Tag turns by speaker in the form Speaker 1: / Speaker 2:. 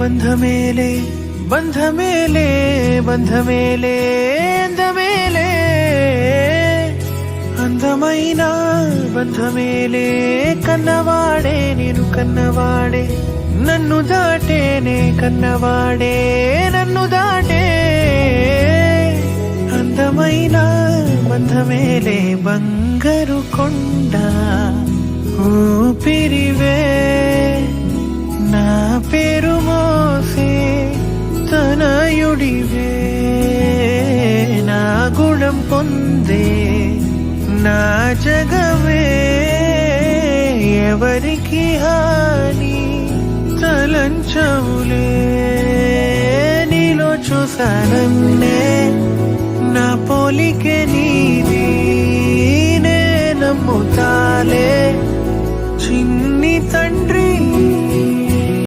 Speaker 1: బంధమేలే బంధమేలే బంధమేలే అందమేలే అందమైన బంధమేలే కన్నవాడే నేను కన్నవాడే నన్ను దాటేనే కన్నవాడే నన్ను దాటే అందమైన బంధమేలే బంగారు కొండ ఊపిరివే నా పేరు మోసే తనయుడివే నా గుణం పొందే నా జగమే ఎవరికి హాని తలంచవులే నీలో చూసానన్నే నా పోలికే నీది నే నమ్ముతాలే